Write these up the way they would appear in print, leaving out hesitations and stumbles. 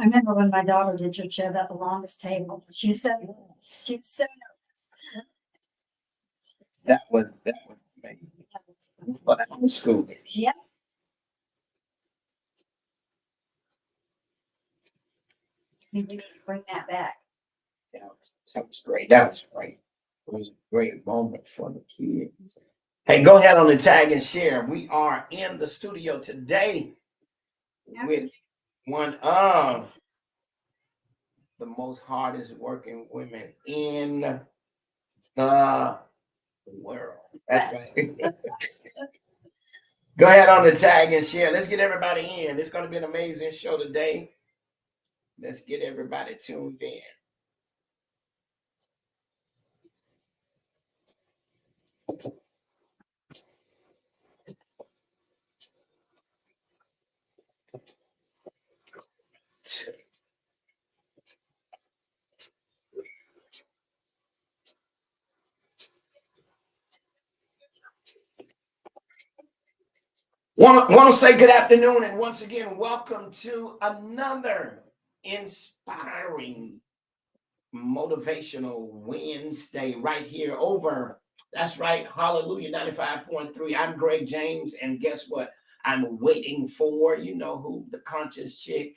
I remember when my daughter did your show about the longest table. She was so nervous. That was amazing. But I was school. Yeah. We need to bring that back. That was great. That was great. It was a great moment for the kids. Hey, go ahead on the tag and share. We are in the studio today with one of the most hardest working women in the world. That's right. Go ahead on the tag and share. Let's get everybody in. It's going to be an amazing show today. Let's get everybody tuned in. Want to say good afternoon, and once again, welcome to another inspiring, motivational Wednesday right here over, that's right, Hallelujah 95.3. I'm Greg James, and guess what? I'm waiting for, you know who, the conscious chick.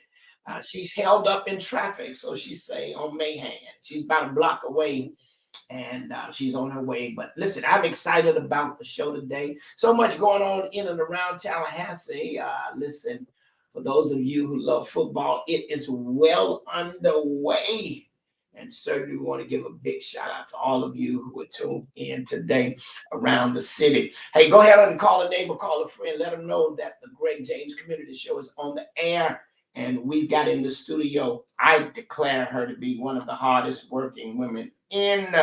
She's held up in traffic, so she's saying on Mayhan. She's about a block away, and she's on her way. But listen, I'm excited about the show today. So much going on in and around Tallahassee. Listen, for those of you who love football, it is well underway. And certainly we want to give a big shout out to all of you who are tuned in today around the city. Hey, go ahead and call a neighbor, call a friend, let them know that the Greg James Community Show is on the air. And we've got in the studio, I declare her to be one of the hardest working women in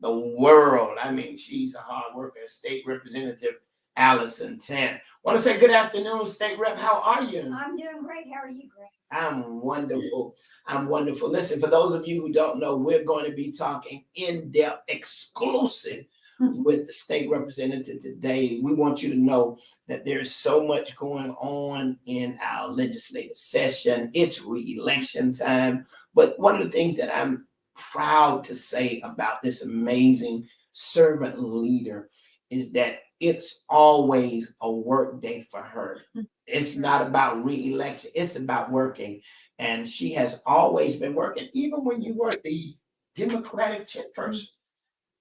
the world. I mean, she's a hard worker. State Representative Allison Tant. Want to say good afternoon, State Rep. How are you? I'm doing great. How are you, Greg? I'm wonderful. I'm wonderful. Listen, for those of you who don't know, we're going to be talking in-depth, exclusive with the state representative today. We want you to know that there's so much going on in our legislative session. It's re-election time. But one of the things that I'm proud to say about this amazing servant leader is that it's always a work day for her. It's not about re-election. It's about working. And she has always been working. Even when you were the Democratic chairperson,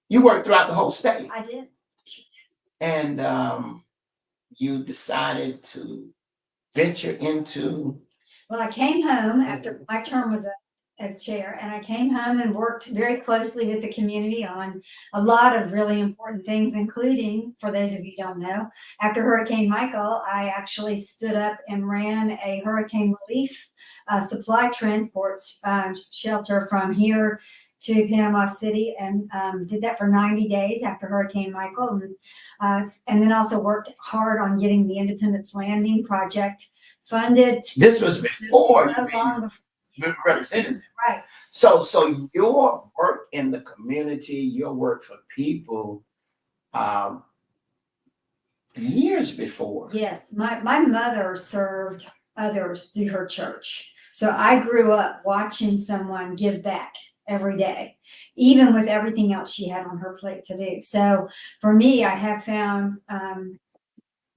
you worked throughout the whole state. I did. And you decided to venture into. Well, I came home after my term was up as chair, and I came home and worked very closely with the community on a lot of really important things, including, for those of you who don't know, after Hurricane Michael, I actually stood up and ran a hurricane relief supply transport shelter from here to Panama City, and did that for 90 days after Hurricane Michael, and then also worked hard on getting the Independence Landing project funded. This was before so long before. Representative. Right. So your work in the community, your work for people, years before. Yes, my mother served others through her church. So I grew up watching someone give back every day, even with everything else she had on her plate to do. So for me, I have found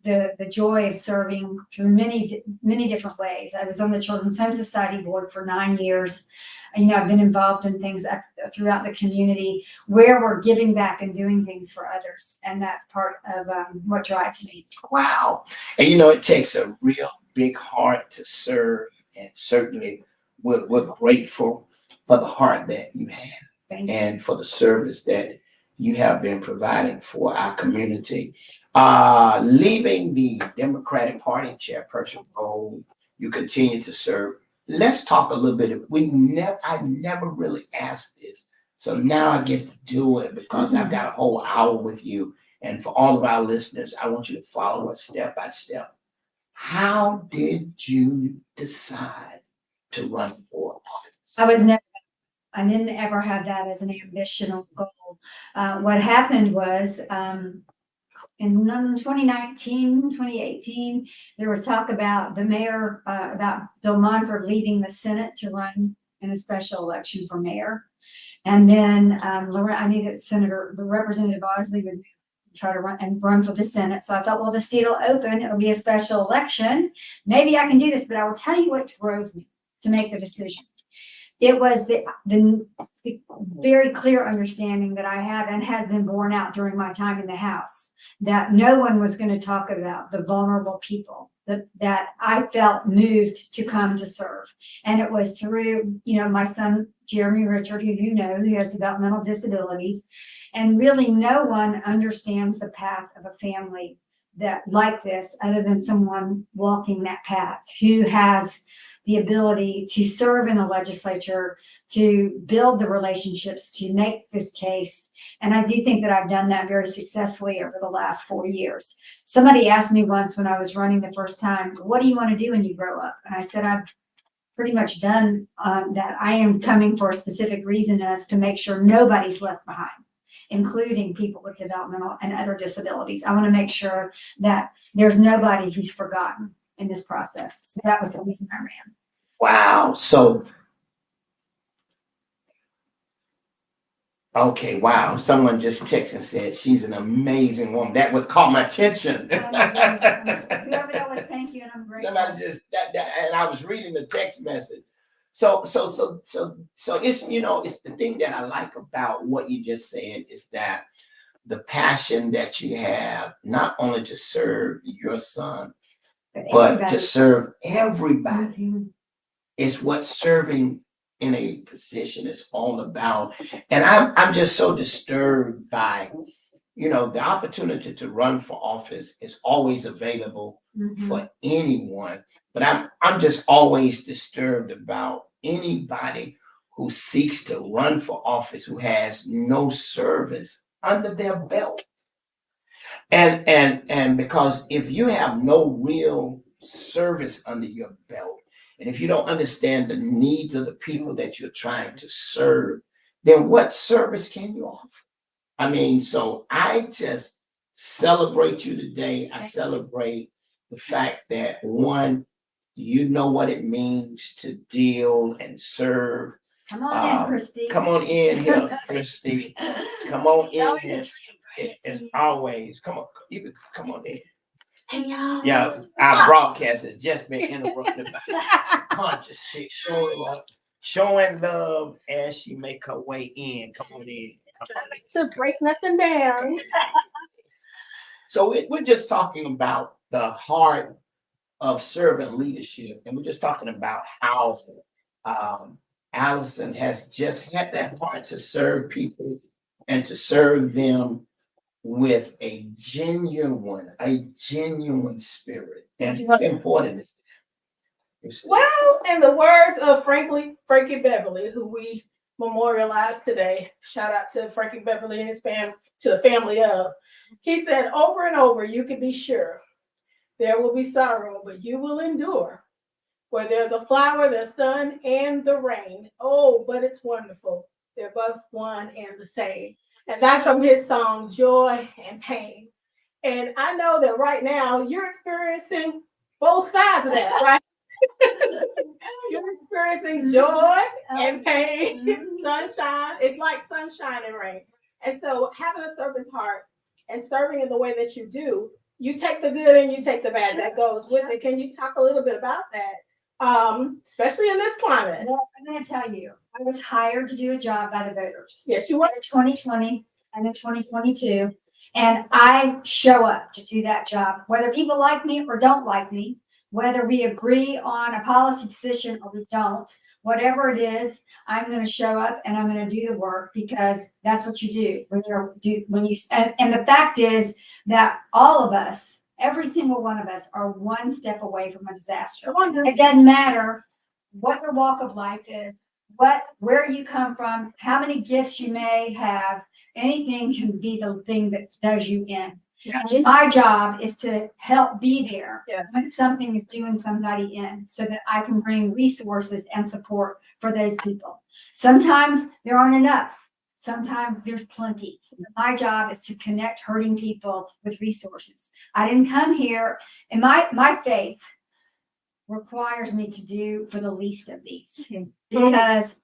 the joy of serving through many different ways. I was on the Children's Home Society board for 9 years. And, I've been involved in things throughout the community where we're giving back and doing things for others. And that's part of what drives me. Wow. And it takes a real big heart to serve. And certainly we're grateful for the heart that you have and for the service that you have been providing for our community. Leaving the Democratic Party chairperson role, you continue to serve. Let's talk a little bit. I never really asked this, so now I get to do it because I've got a whole hour with you. And for all of our listeners, I want you to follow us step by step. How did you decide to run for office? I didn't ever have that as an ambition or goal. What happened was in 2019, 2018, there was talk about the mayor, about Bill Monfort leaving the Senate to run in a special election for mayor. And then I knew that the Representative Osley would try to run for the Senate. So I thought, well, the seat will open. It'll be a special election. Maybe I can do this, but I will tell you what drove me to make the decision. It was the very clear understanding that I have and has been borne out during my time in the House that no one was going to talk about the vulnerable people that I felt moved to come to serve. And it was through, my son, Jeremy Richard, who you know, who has developmental disabilities. And really no one understands the path of a family that like this other than someone walking that path who has the ability to serve in the legislature, to build the relationships, to make this case. And I do think that I've done that very successfully over the last 4 years. Somebody asked me once when I was running the first time, what do you want to do when you grow up? And I said, I've pretty much done that. I am coming for a specific reason, as to make sure nobody's left behind, including people with developmental and other disabilities. I want to make sure that there's nobody who's forgotten in this process. So that was the reason I ran. Wow. So, okay, wow. Someone just texted and said she's an amazing woman. That was caught my attention. Whoever that was, thank you, and I'm grateful. Somebody just and I was reading the text message. So it's it's the thing that I like about what you just said is that the passion that you have not only to serve your son, but to serve everybody. Mhm. Is what serving in a position is all about. And I'm just so disturbed by, the opportunity to run for office is always available Mhm. for anyone. But I'm just always disturbed about anybody who seeks to run for office who has no service under their belt. And because if you have no real service under your belt, and if you don't understand the needs of the people that you're trying to serve, then what service can you offer? I mean, so I just celebrate you today. I celebrate the fact that one, you know what it means to deal and serve. Come on in, Christy. Come on in here, Christy. Come on in Always here. appreciate As it. always, come on, you can come on in. Hey, y'all. Yeah, our broadcast has just been interrupted by conscious chick showing love as she make her way in. Come on in. To break nothing down. So we're just talking about the heart of servant leadership, and we're just talking about how Allison has just had that heart to serve people and to serve them with a genuine spirit. And how important is that? Well, in the words of Frankie Beverly, who we memorialized today, shout out to Frankie Beverly and his to the family of, he said over and over, you can be sure there will be sorrow, but you will endure. Where there's a flower, there's sun and the rain. Oh, but it's wonderful. They're both one and the same. And that's from his song, Joy and Pain. And I know that right now you're experiencing both sides of that, right? You're experiencing joy and pain, sunshine. It's like sunshine and rain. And so having a servant's heart and serving in the way that you do, you take the good and you take the bad that goes with it. Can you talk a little bit about that? Especially in this climate. Well, I'm going to tell you, I was hired to do a job by the voters. Yes, you were. In 2020 and in 2022. And I show up to do that job, whether people like me or don't like me, whether we agree on a policy position or we don't, whatever it is, I'm going to show up and I'm going to do the work, because that's what you do and the fact is that all of us, every single one of us, are one step away from a disaster. It doesn't matter what your walk of life is, where you come from, how many gifts you may have. Anything can be the thing that does you in. And my job is to help be there when something is doing somebody in, so that I can bring resources and support for those people. Sometimes there aren't enough. Sometimes there's plenty. My job is to connect hurting people with resources. I didn't come here, and my faith requires me to do for the least of these, because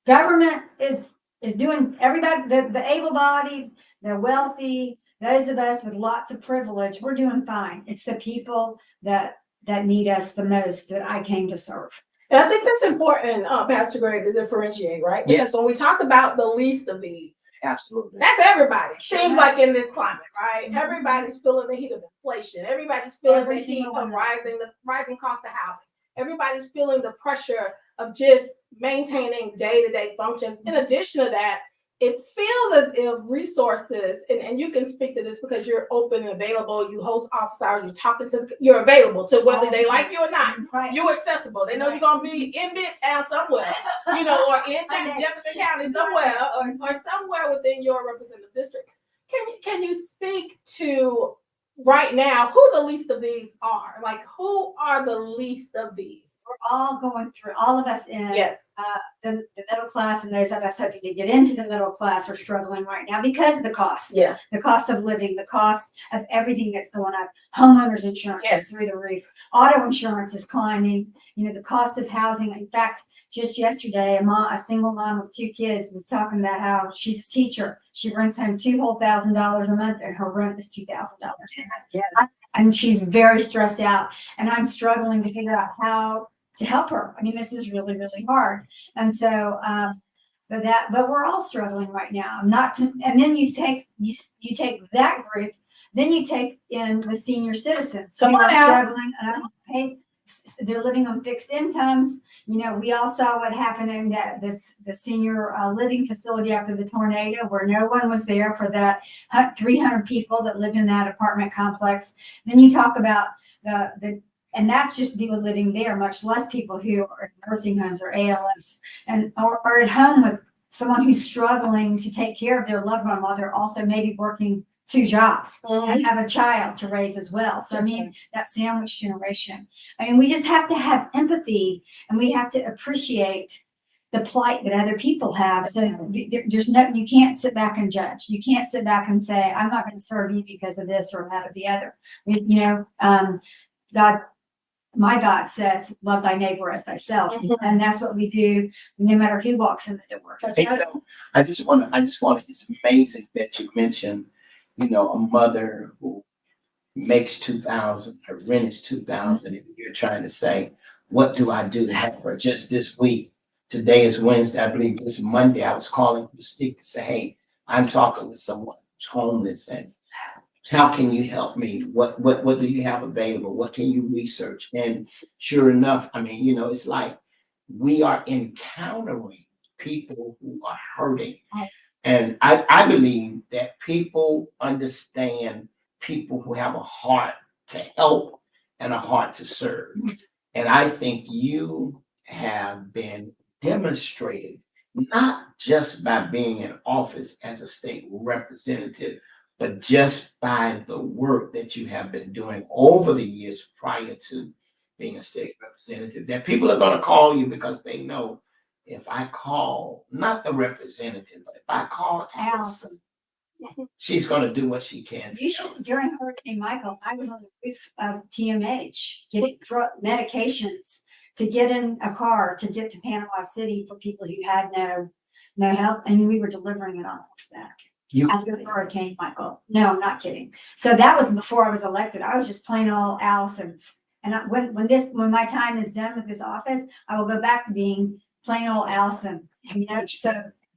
government is doing everybody, the able-bodied, the wealthy, those of us with lots of privilege, we're doing fine. It's the people that need us the most that I came to serve. And I think that's important, Pastor Greg, to differentiate, right? Because Yes. when we talk about the least of these, Absolutely. that's everybody. Seems Yeah. like in this climate, right? Mhm. Everybody's feeling the heat of inflation. Everybody's feeling Every the heat single of one of us. the rising cost of housing. Everybody's feeling the pressure of just maintaining day-to-day functions. In addition to that, it feels as if resources, and you can speak to this because you're open and available, you host office hours, you're available to whether they like you or not. Right. You accessible. They know you're gonna be in Midtown somewhere, or in Jefferson County somewhere, or somewhere within your representative district. Can you speak to right now who the least of these are? Like, who are the least of these? We're all going through, all of us in Yes. the middle class, and those of us hoping to get into the middle class are struggling right now because of the costs. Yeah. The cost of living, the cost of everything that's going up. Homeowners insurance Yes. is through the roof. Auto insurance is climbing. The cost of housing. In fact, just yesterday, a single mom with 2 kids was talking about how she's a teacher. She brings home $2,000 a month, and her rent is $2,000 a month. Yeah. And she's very stressed out. And I'm struggling to figure out how to help her. I mean, this is really, really hard. And so, but we're all struggling right now. And then you take that group, then you take in the senior citizens Come who on are now. struggling. They're living on fixed incomes. We all saw what happened in the senior living facility after the tornado, where no one was there for that 300 people that lived in that apartment complex. Then you talk about and that's just people living there, much less people who are in nursing homes or ALFs and are at home with someone who's struggling to take care of their loved one while they're also maybe working 2 jobs and have a child to raise as well. So, I mean, that sandwich generation. I mean, we just have to have empathy, and we have to appreciate the plight that other people have. So you can't sit back and judge. You can't sit back and say, I'm not going to serve you because of this or that or the other. My God says, love thy neighbor as thyself. And that's what we do no matter who walks in the door. Hey, I just want to, it's amazing that you mentioned, a mother who makes 2,000, her rent is 2,000, and you're trying to say, what do I do to help her? Just this week, today is Wednesday, I believe it's Monday, I was calling the stick to say, hey, I'm talking with someone who's homeless, and how can you help me? What do you have available? What can you research? And sure enough, I mean, it's like we are encountering people who are hurting. And I believe that people understand people who have a heart to help and a heart to serve. And I think you have been demonstrating, not just by being in office as a state representative, but just by the work that you have been doing over the years prior to being a state representative, that people are going to call you because they know if I call, not the representative, but if I call Allison, she's going to do what she can. During Hurricane Michael, I was on the roof of TMH getting medications to get in a car to get to Panama City for people who had no help, and we were delivering it on horseback. After Hurricane Michael. No, I'm not kidding. So that was before I was elected. I was just plain old Allison's. And when my time is done with this office, I will go back to being plain old Allison.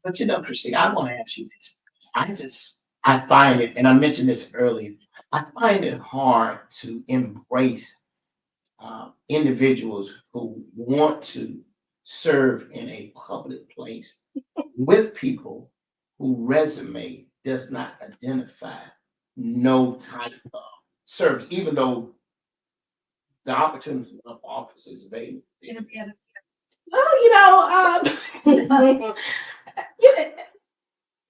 But Christine, I want to ask you this. I find it, and I mentioned this earlier, I find it hard to embrace individuals who want to serve in a public place with people whose resume does not identify no type of service, even though the opportunity of office is available. Well,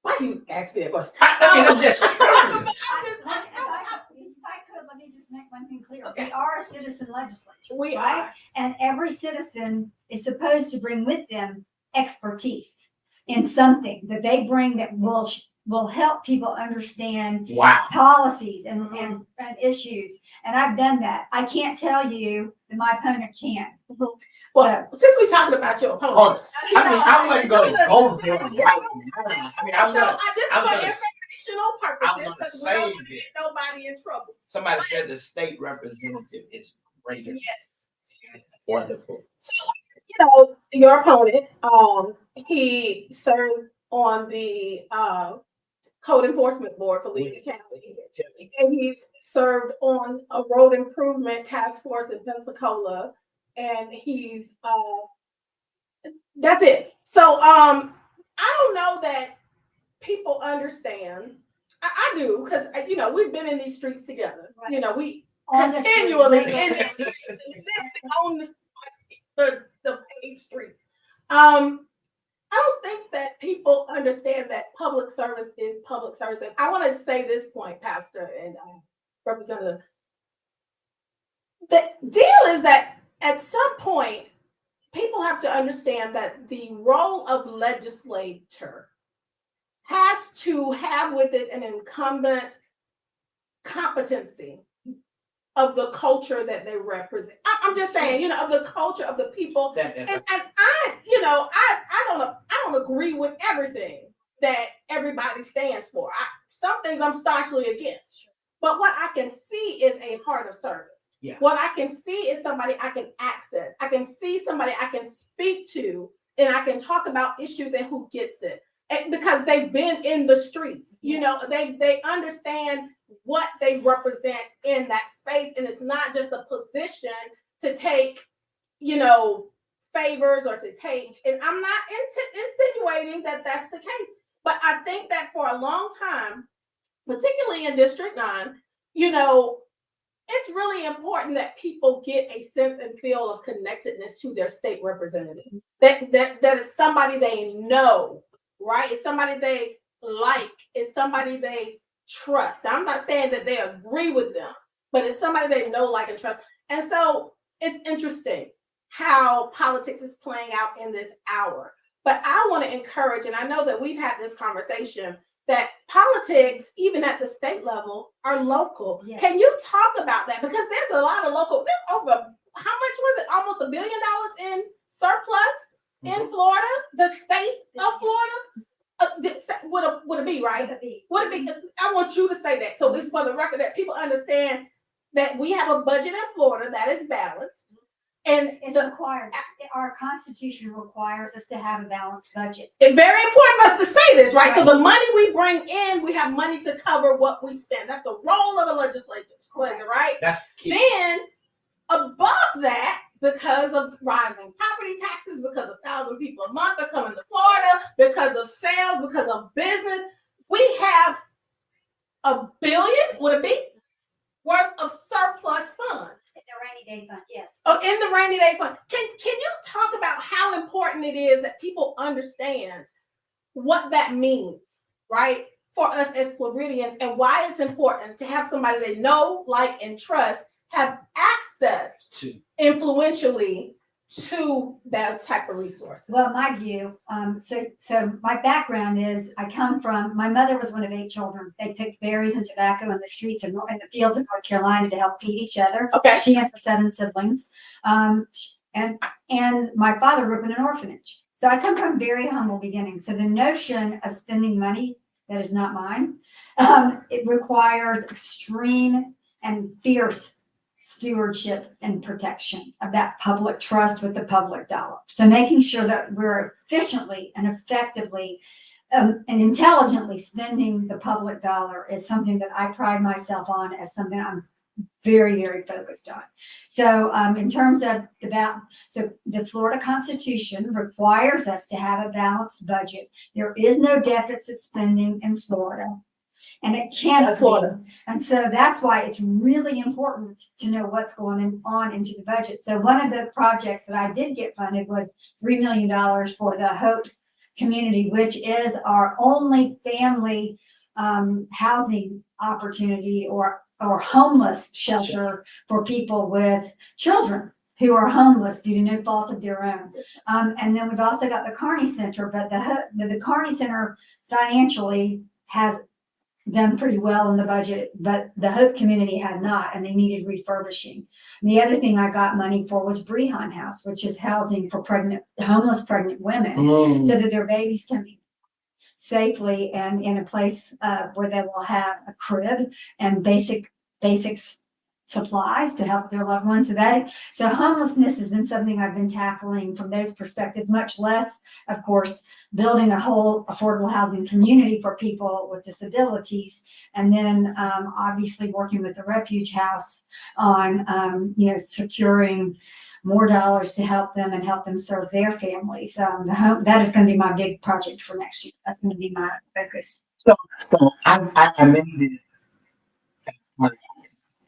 why you ask me that question? I'm just curious. If I could, let me just make one thing clear. Okay. We are a citizen legislature. We right? are. And every citizen is supposed to bring with them expertise. in something that they bring that will help people understand Wow. policies and issues. And I've done that. I can't tell you that my opponent can. Well, since we're talking about your opponent, you I mean, know, I wasn't going to go for it right Yeah. now. I mean, I'm so gonna, this is I'm for gonna- informational I'm purposes gonna because we don't save want to it. get nobody in trouble. Somebody said the state representative is greater. Yes. Wonderful. You know, your opponent, he served on the code enforcement board for Lee County. And he's served on a road improvement task force in Pensacola. And he's that's it. So I don't know that people understand. I do, because you know, we've been in these streets together. Right. You know, we On the street, continually in literally. these streets, on the paved street. I don't think that people understand that public service is public service. And I want to say this point, Pastor and Representative. The deal is that at some point, people have to understand that the role of legislator has to have with it an incumbent competency of the culture that they represent. I'm just saying, you know, of the culture of the people. And I, you know, I don't agree with everything that everybody stands for. Some things I'm staunchly against. But what I can see is a heart of service. Yeah. What I can see is somebody I can access. I can see somebody I can speak to, and I can talk about issues and who gets it. And because they've been in the streets, you know, they understand what they represent in that space. And it's not just a position to take, you know, favors or to take, and I'm not insinuating that that's the case, but I think that for a long time, particularly in District 9, you know, it's really important that people get a sense and feel of connectedness to their state representative. That is somebody they know, right? It's somebody they like. It's somebody they trust. Now, I'm not saying that they agree with them, but it's somebody they know, like, and trust. And so it's interesting how politics is playing out in this hour. But I want to encourage, and I know that we've had this conversation, that politics, even at the state level, are local. Yes. Can you talk about that? Because there's a lot of local, there's over, how much was it? Almost $1 billion in surplus in Florida, the state of Florida. Would it be right? Would it be? I want you to say that. So it's for the record that people understand that we have a budget in Florida that is balanced. And It's required. Our Constitution requires us to have a balanced budget. it's very important for us to say this, right? So the money we bring in, we have money to cover what we spend. That's the role of a legislature, right? That's the key. Then above that, because of rising property taxes, because 1,000 people a month are coming to Florida, because of sales, because of business, we have $1 billion, would it be, worth of surplus funds. In the rainy day fund, yes. Oh, in the rainy day fund. Can you talk about how important it is that people understand what that means, right, for us as Floridians, and why it's important to have somebody they know, like, and trust have access to influentially to that type of resource? Well, my view, so my background is my mother was one of 8 children. They picked berries and tobacco in the streets in the fields of North Carolina to help feed each other. Okay. She and her 7 siblings. And my father grew up in an orphanage. So I come from very humble beginnings. So the notion of spending money that is not mine, it requires extreme and fierce stewardship and protection of that public trust with the public dollar. So making sure that we're efficiently and effectively and intelligently spending the public dollar is something that I pride myself on as something I'm very, very focused on. So in terms of the Florida Constitution requires us to have a balanced budget. There is no deficit spending in Florida. And it can't Florida. And so that's why it's really important to know what's going on into the budget. So one of the projects that I did get funded was $3 million for the Hope community, which is our only family housing opportunity or homeless shelter for people with children. who are homeless due to no fault of their own. And then we've also got the Carney Center, but the Carney Center financially has done pretty well in the budget, but the Hope community had not, and they needed refurbishing. And the other thing I got money for was Brehan House, which is housing for homeless pregnant women, Mm. so that their babies can be safely and in a place where they will have a crib and basics supplies to help their loved ones. So homelessness has been something I've been tackling from those perspectives, much less, of course, building a whole affordable housing community for people with disabilities. And then obviously working with the Refuge House on securing more dollars to help them and help them serve their families. That is going to be my big project for next year. That's going to be my focus. So I made this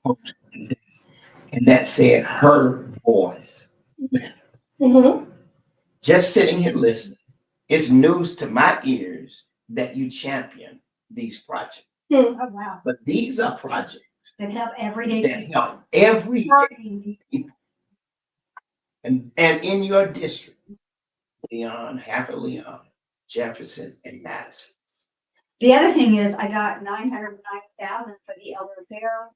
post today, and that said her voice. Mm-hmm. Just sitting here listening, it's news to my ears that you champion these projects. Oh, wow. But these are projects That help everyday that people. help every Hurting people. and in your district, Leon, Havertz Leon, Jefferson, and Madison. The other thing is I got $990,000 for the elder care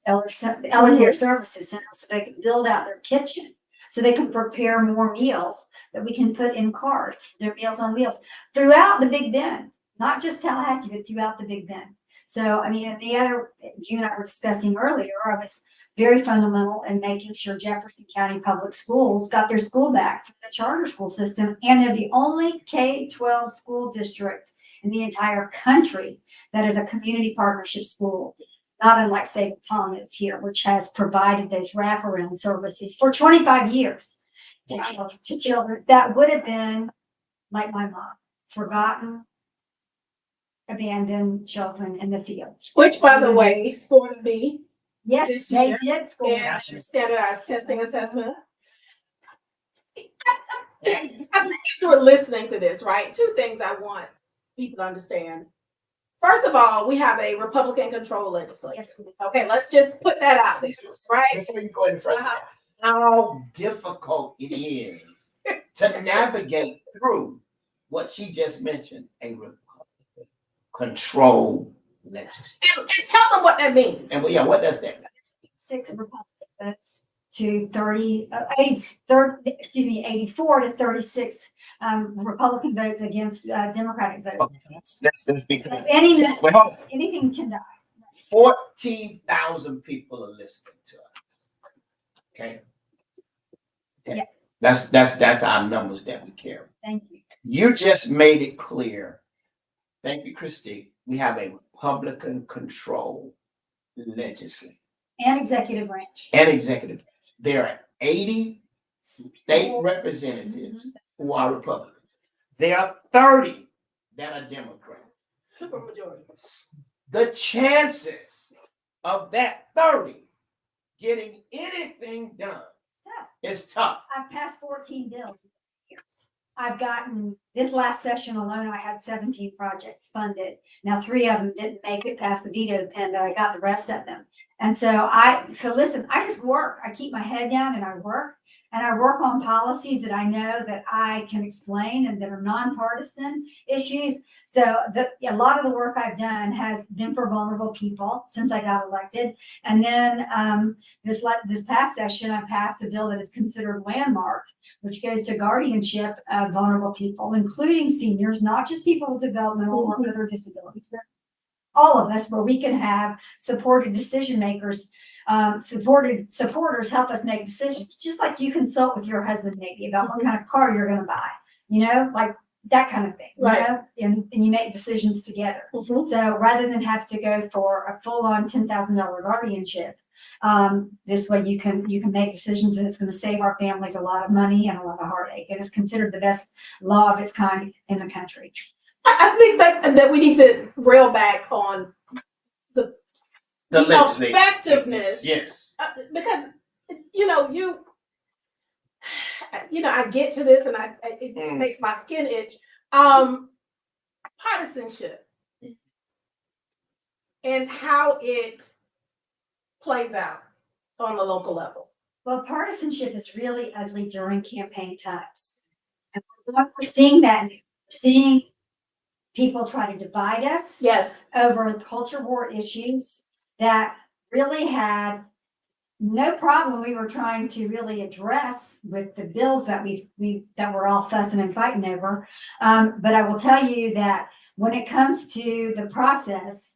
services center, so they can build out their kitchen, so they can prepare more meals that we can put in cars, their Meals on Wheels, throughout the Big Bend, not just Tallahassee, but throughout the Big Bend. So, I mean, the other, you and I were discussing earlier, I was very fundamental in making sure Jefferson County Public Schools got their school back from the charter school system, and they're the only K-12 school district in the entire country that is a community partnership school, not unlike Save Palm is here, which has provided those wraparound services for 25 years to children that would have been like my mom, forgotten, abandoned children in the fields. Which, by the way, scored a B Yes, This they year, did school. in standardized testing assessment. I think you were listening to this, right? Two things I want people to understand. First of all, we have a Republican-controlled legislature. Yes, we did. Okay, let's just put that out there, right? Before you go any further, Uh-huh. how difficult it is to navigate through what she just mentioned, a Republican control legislature. And tell them what that means. And what does that mean? 6 Republican votes to 84 to 36 Republican votes against Democratic votes. Let's be So clear. anything Wait, hold on. can die. 14,000 people are listening to us. Okay. Yeah. That's our numbers that we carry. Thank you. You just made it clear. Thank you, Christy. We have a Republican controlled legislature And executive branch. and executive branch. There are 80 state representatives who are Republicans. There are 30 that are Democrats. Super majority. The chances of that 30 getting anything done It's tough. is tough. I've passed 14 bills in years. I've gotten, this last session alone, I had 17 projects funded. Now, 3 of them didn't make it past the veto pen, but I got the rest of them. And so listen, I just work. I keep my head down and I work. And I work on policies that I know that I can explain and that are nonpartisan issues. So a lot of the work I've done has been for vulnerable people since I got elected. And then this past session, I passed a bill that is considered landmark, which goes to guardianship of vulnerable people, including seniors, not just people with developmental or other disabilities. All of us, where we can have supported decision makers, supporters help us make decisions, just like you consult with your husband maybe about what kind of car you're going to buy, like that kind of thing, Right. and you make decisions together. Mhm. So rather than have to go for a full-on $10,000 guardianship, this way you can make decisions, and it's going to save our families a lot of money and a lot of heartache, and it's considered the best law of its kind in the country. I think that we need to rail back on the legislature. effectiveness. Yes. Because I get to this and it makes my skin itch. Partisanship and how it plays out on the local level. Well, partisanship is really ugly during campaign times. And we're seeing that, seeing people try to divide us Yes. over culture war issues that really had no problem we were trying to really address with the bills that that we're all fussing and fighting over. But I will tell you that when it comes to the process,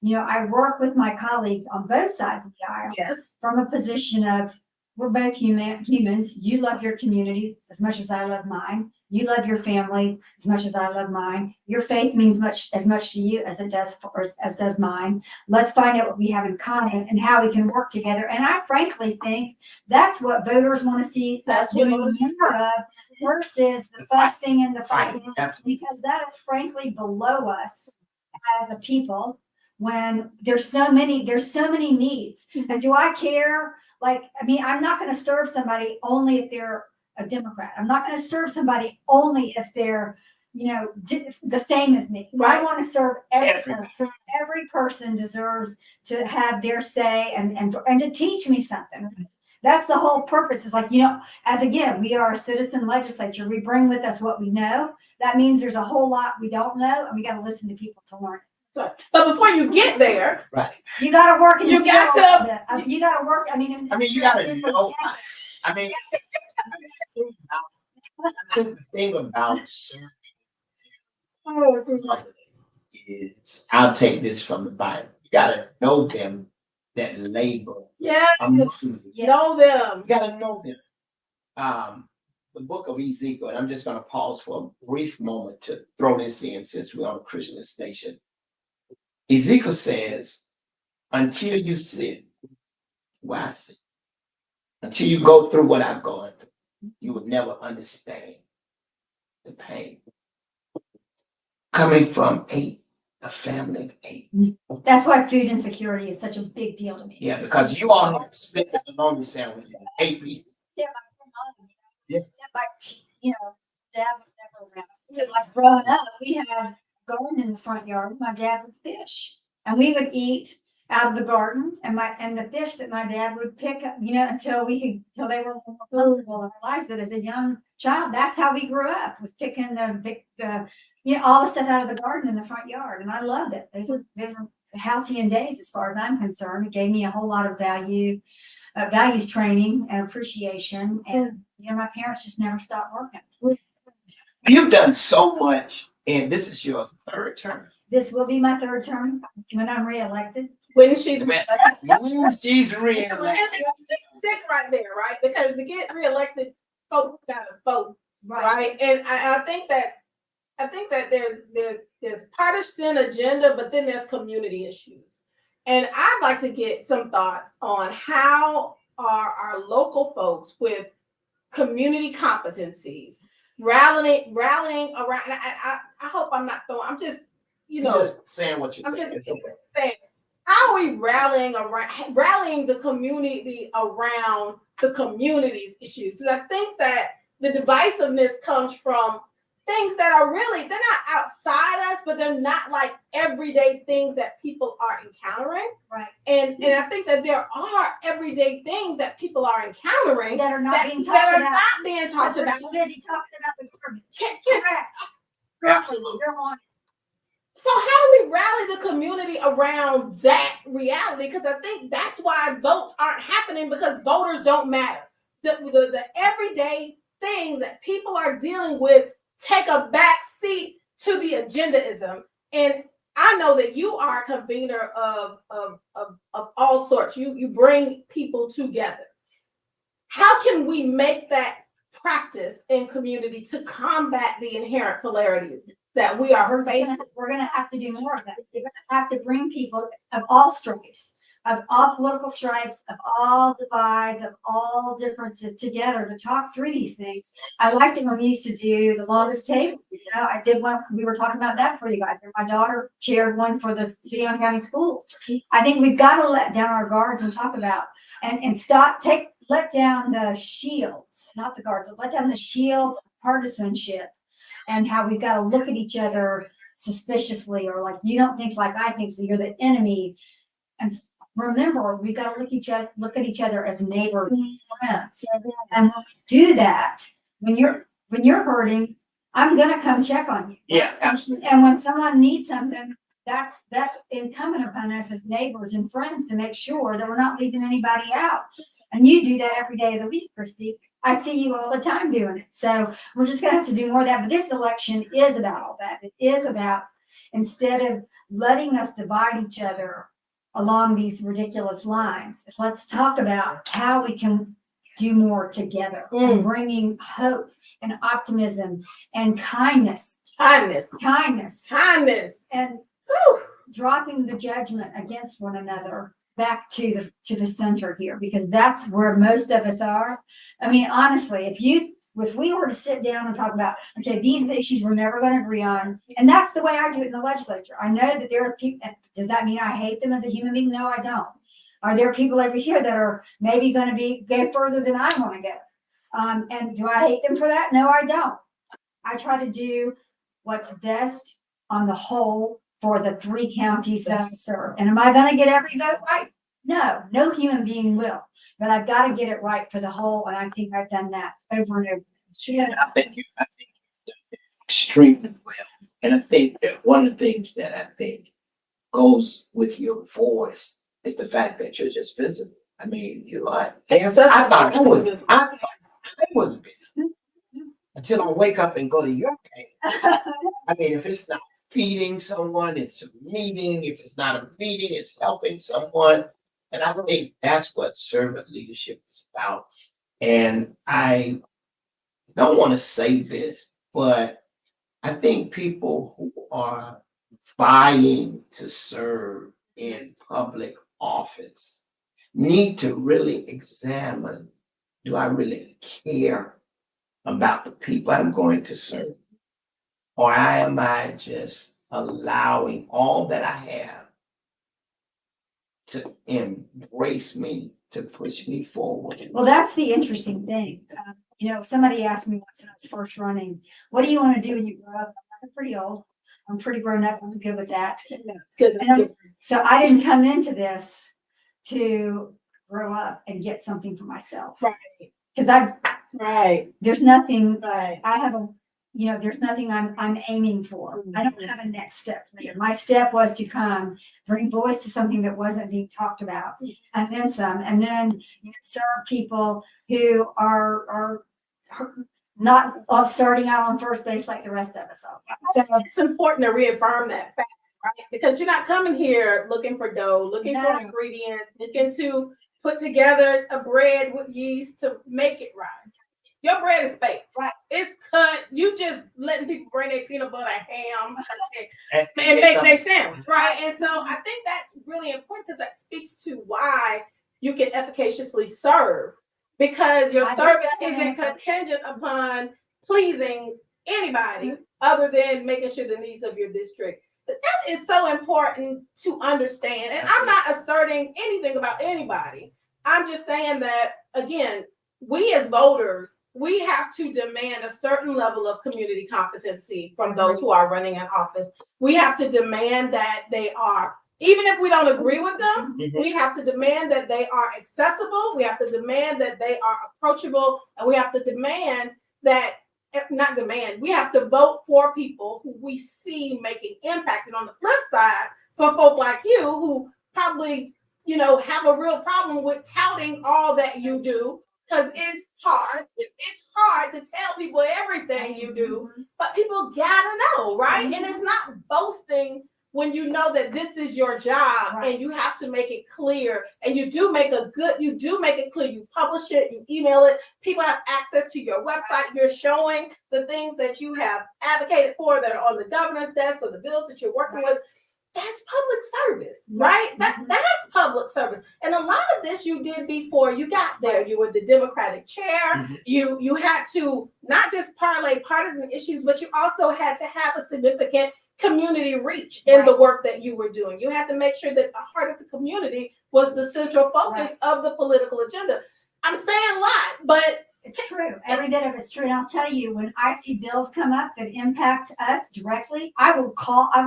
I work with my colleagues on both sides of the aisle Yes. from a position of we're both humans. You love your community as much as I love mine. You love your family as much as I love mine. Your faith means as much to you as it does as does mine. Let's find out what we have in common and how we can work together. And I frankly think that's what voters want to see us That's what doing voters more of versus the fussing and the fighting, Absolutely. because that is frankly below us as a people. When there's so many needs. And do I care? I'm not going to serve somebody only if they're a Democrat. I'm not going to serve somebody only if they're, the same as me. Right. I want to serve every Everybody. person. Every person deserves to have their say and to teach me something. That's the whole purpose. Is as again, we are a citizen legislature. We bring with us what we know. That means there's a whole lot we don't know, and we got to listen to people to learn. So, but before you get there, Right. You got to work. You got to- You got to work. You got to know. I mean, I think the thing about serving is, I'll take this from the Bible. You got to know them that labor. yes, among you. know them. You got to know them. The book of Ezekiel, and I'm just going to pause for a brief moment to throw this in since we're on a Christian station. Ezekiel says, until you sit where I sit, until you go through what I've gone through, you would never understand the pain. Coming from a family of 8. That's why food insecurity is such a big deal to me. Yeah, because you all have split the bologna sandwich in 8 pieces. Yeah. Yeah. Dad was never around. So growing up, we had a garden in the front yard. My dad would fish, and we would eat out of the garden, and the fish that my dad would pick up, until they were more comfortable in our lives. But as a young child, that's how we grew up, was picking all the stuff out of the garden in the front yard, and I loved it. Those were halcyon days, as far as I'm concerned. It gave me a whole lot of values training and appreciation, and my parents just never stopped working. You've done so much, and this is your 3rd term. This will be my 3rd term when I'm reelected. When she's She's reelected. stick right there, right? Because to get reelected, folks gotta vote, right? And I think that there's partisan agenda, but then there's community issues. And I'd like to get some thoughts on how are our local folks with community competencies rallying around. And I hope I'm not throwing. I'm just just saying what you're I'm saying. just saying. How are we rallying the community around the community's issues? Because I think that the divisiveness comes from things that are they're not outside us, but they're not like everyday things that people are encountering. Right. And I think that there are everyday things that people are encountering that are not being that talked are about. not being talked We're about. too busy talking about the garbage. Correct. Absolutely. You're on. So how do we rally the community around that reality? Because I think that's why votes aren't happening, because voters don't matter. The everyday things that people are dealing with take a back seat to the agendaism. And I know that you are a convener of all sorts. You bring people together. How can we make that practice in community to combat the inherent polarities that we are facing? We're going to have to do more of that. We're going to have to bring people of all stripes, of all political stripes, of all divides, of all differences together to talk through these things. I liked it when we used to do the longest table. I did one. We were talking about that for you guys. My daughter chaired one for the Leon County schools. I think we've got to let down our guards and talk about and let down the shields, not the guards, but let down the shields of partisanship, and how we've got to look at each other suspiciously, or like, you don't think like I think, so you're the enemy. And remember, we gotta look at each other as neighbors and friends. And when we do that, when you're hurting, I'm gonna come check on you. Yeah, absolutely. And when someone needs something, that's incumbent upon us as neighbors and friends to make sure that we're not leaving anybody out. And you do that every day of the week, Christy. I see you all the time doing it. So we're just gonna have to do more of that. But this election is about all that. It is about, instead of letting us divide each other along these ridiculous lines, let's talk about how we can do more together, and bringing hope and optimism and kindness, and dropping the judgment against one another back to the center here, because that's where most of us are. I mean, honestly, if we were to sit down and talk about, okay, these are the issues we're never going to agree on, and that's the way I do it in the legislature. I know that there are people. Does that mean I hate them as a human being? No, I don't. Are there people over here that are maybe going to go further than I want to go? And do I hate them for that? No, I don't. I try to do what's best on the whole for the 3 counties that I serve. And am I going to get every vote right? No human being will. But I've got to get it right for the whole, and I think I've done that over and over. I think you've done it extremely well. And I think that one of the things that I think goes with your voice is the fact that you're just visible. I mean, I thought I was busy until I wake up and go to your page. I mean, if it's not feeding someone, it's a meeting. If it's not a meeting, it's helping someone. And I think that's what servant leadership is about. And I don't want to say this, but I think people who are vying to serve in public office need to really examine, do I really care about the people I'm going to serve? Or am I just allowing all that I have to embrace me, to push me forward? Well, that's the interesting thing. Somebody asked me once when I was first running, what do you want to do when you grow up? I'm pretty old. I'm pretty grown up. I'm good with that. So I didn't come into this to grow up and get something for myself. Right. Because there's nothing, Right. there's nothing I'm aiming for. I don't have a next step later. My step was to come, bring voice to something that wasn't being talked about, and then some, and then serve people who are not all starting out on first base like the rest of us are. So it's important to reaffirm that fact, right? Because you're not coming here looking for dough, looking for ingredients, looking to put together a bread with yeast to make it rise. Your bread is baked, right? It's cut. You just letting people bring their peanut butter, ham, and make their sandwich, right? And so I think that's really important because that speaks to why you can efficaciously serve, because your service isn't contingent upon pleasing anybody other than making sure the needs of your district. But that is so important to understand. And I'm not asserting anything about anybody. I'm just saying that, again, we as voters, we have to demand a certain level of community competency from those who are running in office. We have to demand that they are, even if we don't agree with them, we have to demand that they are accessible. We have to demand that they are approachable. And we have to demand that, we have to vote for people who we see making impact. And on the flip side, for folk like you who probably, have a real problem with touting all that you do, because it's hard. It's hard to tell people everything you do, but people gotta know, right? And it's not boasting when you know that this is your job, and you have to make it clear, and you do make it clear. You publish it, you email it. People have access to your website. You're showing the things that you have advocated for that are on the governor's desk, or the bills that you're working with. That's public service, right? That's public service. And a lot of this you did before you got there. You were the Democratic chair. You had to not just parlay partisan issues, but you also had to have a significant community reach in the work that you were doing. You had to make sure that the heart of the community was the central focus of the political agenda. I'm saying a lot, but it's true. Every bit of it's true. And I'll tell you, when I see bills come up that impact us directly, I will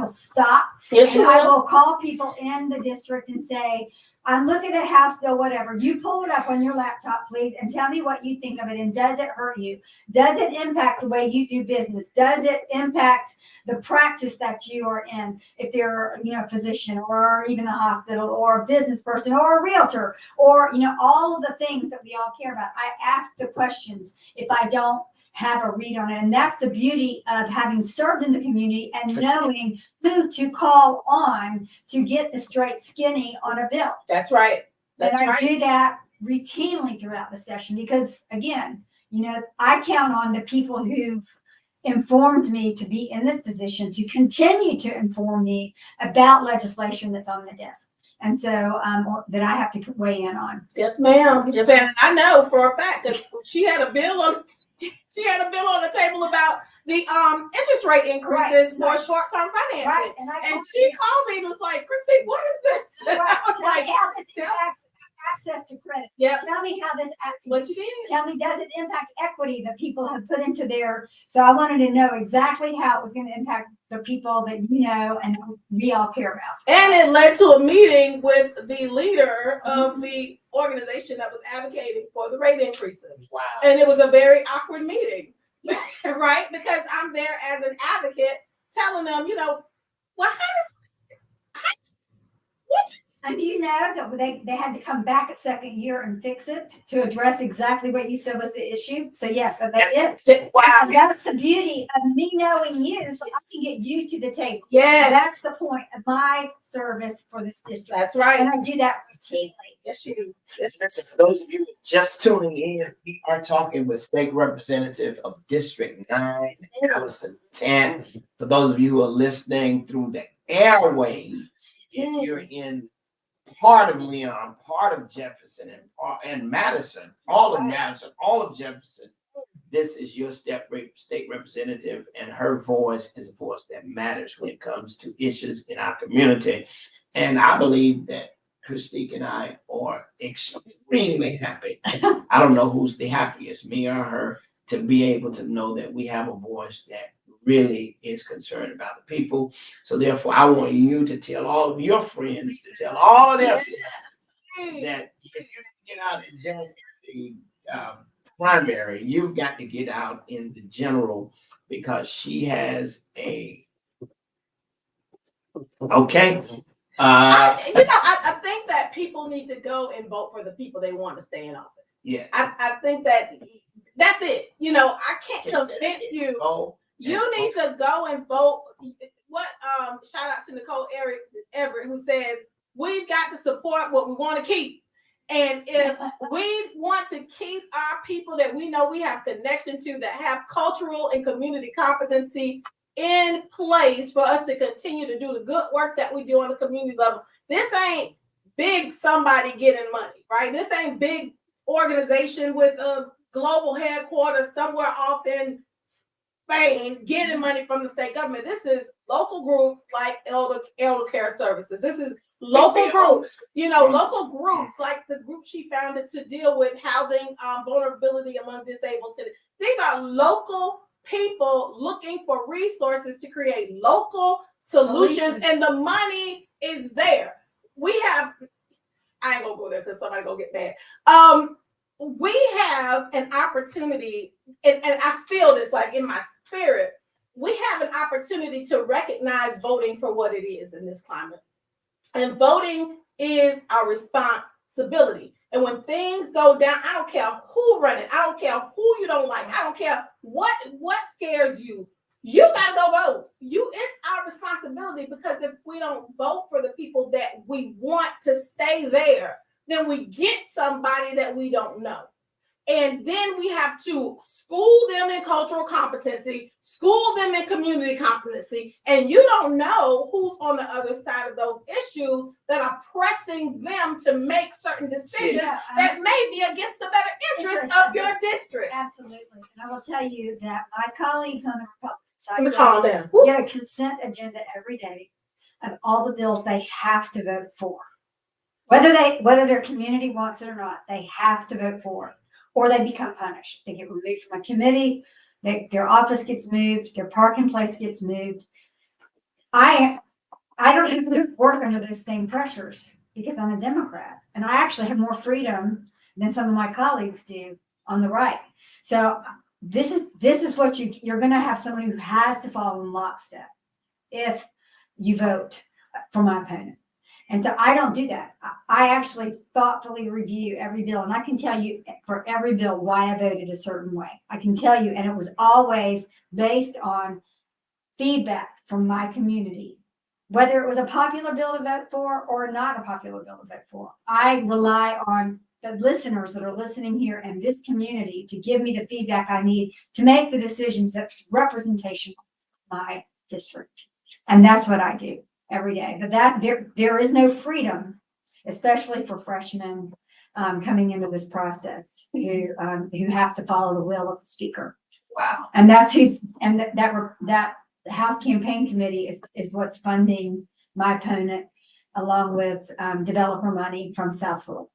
stop. Yes, and I will call people in the district and say, I'm looking at House Bill, whatever. You pull it up on your laptop, please, and tell me what you think of it. And does it hurt you? Does it impact the way you do business? Does it impact the practice that you are in? If you're, a physician or even a hospital or a business person or a realtor or, all of the things that we all care about. I ask the questions if I don't have a read on it. And that's the beauty of having served in the community and knowing who to call on to get the straight skinny on a bill. That's right. And That's I right. do that routinely throughout the session because, again, I count on the people who've informed me to be in this position to continue to inform me about legislation that's on the desk. And so that I have to weigh in on. Yes, ma'am. Yes, ma'am. And I know for a fact because she had a bill on the table about the interest rate increases for short-term financing. Right. And she called me and was like, Christine, what is this? And I was Tell me like, how this impacts access to credit. yeah, Tell me how this acts. what you did. Tell me, does it impact equity that people have put into their? So I wanted to know exactly how it was going to impact the people that and we all care about. And it led to a meeting with the leader of the organization that was advocating for the rate increases. Wow. And it was a very awkward meeting, right? Because I'm there as an advocate telling them, what And do you know that they had to come back a second year and fix it to address exactly what you said was the issue? So yes, so they did. Wow. That's the beauty of me knowing you, so I can get you to the table. Yes, That's the point of my service for this district. that's right. And I do that routinely. Yes, you do. Yes, Listen, for those of you just tuning in, we are talking with State Representative of District 9, Allison 10. For those of you who are listening through the airwaves, if you're in part of Leon, part of Jefferson, and Madison, all of Madison, all of Jefferson, this is your state representative, and her voice is a voice that matters when it comes to issues in our community. And I believe that Christique and I are extremely happy. I don't know who's the happiest, me or her, to be able to know that we have a voice that really is concerned about the people. So therefore, I want you to tell all of your friends, to tell all of their friends that if you get out in the primary, you've got to get out in the general because she has a I think that people need to go and vote for the people they want to stay in office. Yeah. I think that's it. I can't convince you. You need to go and vote. What? Shout out to Nicole Everett, who says we've got to support what we want to keep. And if we want to keep our people that we know we have connection to, that have cultural and community competency in place for us to continue to do the good work that we do on the community level, this ain't big somebody getting money, right? This ain't big organization with a global headquarters somewhere off in Spain getting money from the state government. This is local groups like Elder Care Services. This is local groups, local groups like the group she founded to deal with housing vulnerability among disabled citizens. These are local people looking for resources to create local solutions, and the money is there. I ain't gonna go there because somebody gonna get mad. We have an opportunity, and I feel this like in my spirit, we have an opportunity to recognize voting for what it is in this climate. And voting is our responsibility. And when things go down, I don't care who run it. I don't care who you don't like. I don't care what scares you. You gotta go vote. It's our responsibility, because if we don't vote for the people that we want to stay there, then we get somebody that we don't know. And then we have to school them in cultural competency, school them in community competency, and you don't know who's on the other side of those issues that are pressing them to make certain decisions that may be against the better interest of your district. Absolutely. And I will tell you that my colleagues on the Republican Let me side calm down. get a consent agenda every day of all the bills they have to vote for. Whether their community wants it or not, they have to vote for it, or they become punished. They get removed from a committee, their office gets moved, their parking place gets moved. I don't have to work under those same pressures. because I'm a Democrat and I actually have more freedom than some of my colleagues do on the right. So this is what you're going to have someone who has to follow in lockstep if you vote for my opponent. And so I don't do that. I actually thoughtfully review every bill, and I can tell you for every bill why I voted a certain way. I can tell you, and it was always based on feedback from my community, whether it was a popular bill to vote for or not a popular bill to vote for. I rely on the listeners that are listening here and this community to give me the feedback I need to make the decisions that's representation of my district. And that's what I do every day. But there is no freedom, especially for freshmen coming into this process who have to follow the will of the speaker. Wow. And that's that the House Campaign Committee is what's funding my opponent, along with developer money from South Florida.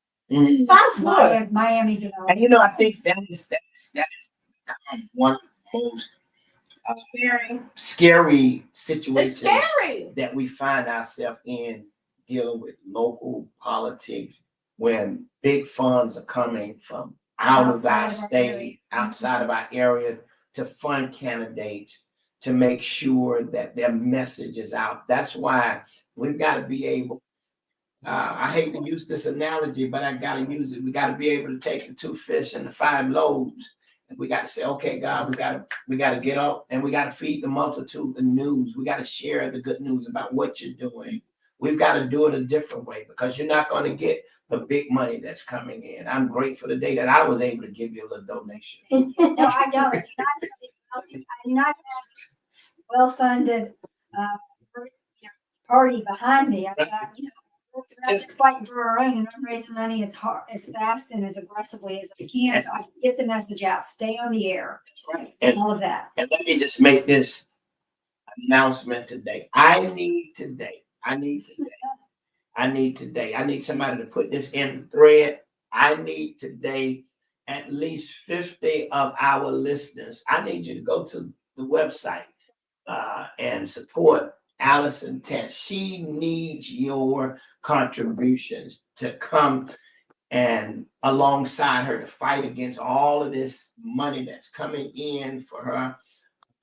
South Florida. Miami developer. And you know, I think that is one of the most scary It's situations scary. that we find ourselves in, dealing with local politics, when big funds are coming from out of our Outside of our state, area. outside of our area, to fund candidates, to make sure that their message is out. That's why we've got to be able, I hate to use this analogy, but I got to use it. We got to be able to take the 2 fish and the 5 loaves. And we got to say, okay, God, we got to get up and we got to feed the multitude the news. We got to share the good news about what you're doing. We've got to do it a different way, because you're not going to get the big money that's coming in. I'm grateful today that I was able to give you a little donation. No, I don't. I do not have a well-funded party behind me. I've got, we're fighting for our own, and I'm raising money as fast and as aggressively as I can, so I can get the message out, stay on the air, Right. And all of that. let me just make this announcement today. I need somebody to put this in the thread. I need today at least 50 of our listeners. I need you to go to the website and support Allison Tant. She needs your contributions to come and alongside her to fight against all of this money that's coming in for her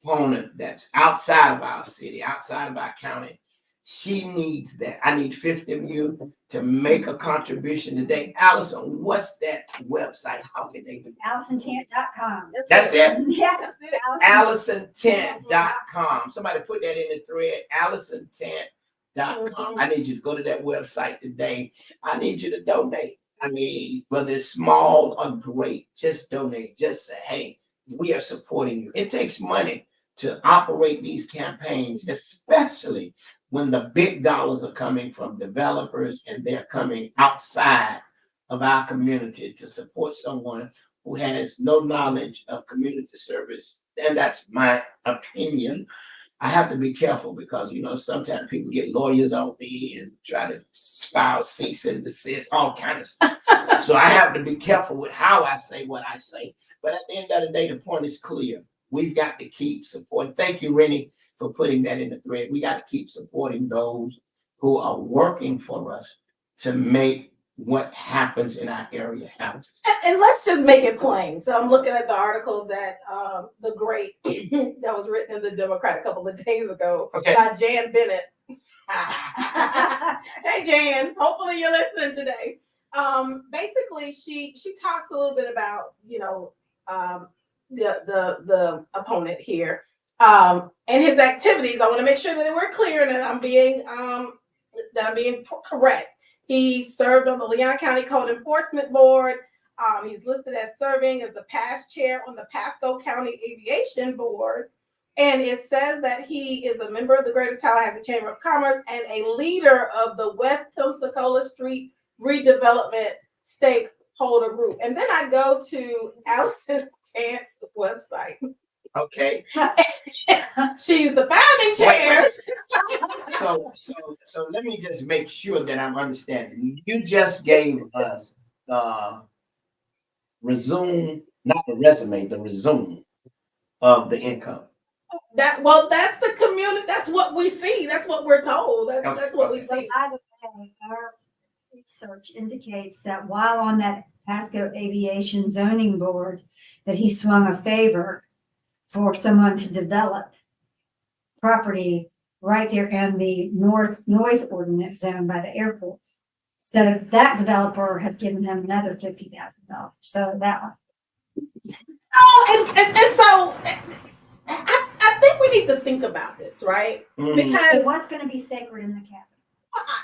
opponent that's outside of our city, outside of our county. She needs that. I need 50 of you to make a contribution today. Allison, what's that website? How can they do it? AllisonTant.com. That's it. Yeah, That's it. AllisonTant.com. Somebody put that in the thread. AllisonTant.com. I need you to go to that website today. I need you to donate. I mean, whether it's small or great, just donate. Just say, hey, we are supporting you. It takes money to operate these campaigns, especially when the big dollars are coming from developers and they're coming outside of our community to support someone who has no knowledge of community service. And that's my opinion. I have to be careful because, sometimes people get lawyers on me and try to file cease and desist, all kinds of stuff. So I have to be careful with how I say what I say. But at the end of the day, the point is clear. We've got to keep supporting. Thank you, Rennie, for putting that in the thread. We got to keep supporting those who are working for us to make what happens in our area happen. And let's just make it plain. So I'm looking at the article that the great that was written in the Democrat a couple of days ago by Jan Bennett. Hey Jan, hopefully you're listening today. Basically, she talks a little bit about the opponent here and his activities. I want to make sure that we're clear and that I'm being correct. He served on the Leon County Code Enforcement Board. He's listed as serving as the past chair on the Pasco County Aviation Board. And it says that he is a member of the Greater Tallahassee Chamber of Commerce and a leader of the West Pensacola Street Redevelopment Stakeholder Group. And then I go to Allison Tant's website. Okay. She's the founding chair. So let me just make sure that I'm understanding. You just gave us the resume, not the resume, the resume of the income. That's the community. That's what we see. That's what we're told. That's what we see. By the way, research indicates that while on that Pasco Aviation Zoning Board, that he swung a favor for someone to develop property right there in the north noise ordinance zone by the airport. So that developer has given him another $50,000. So that one. Oh, and so I think we need to think about this, right? Mm. So Because, what's going to be sacred in the Capitol?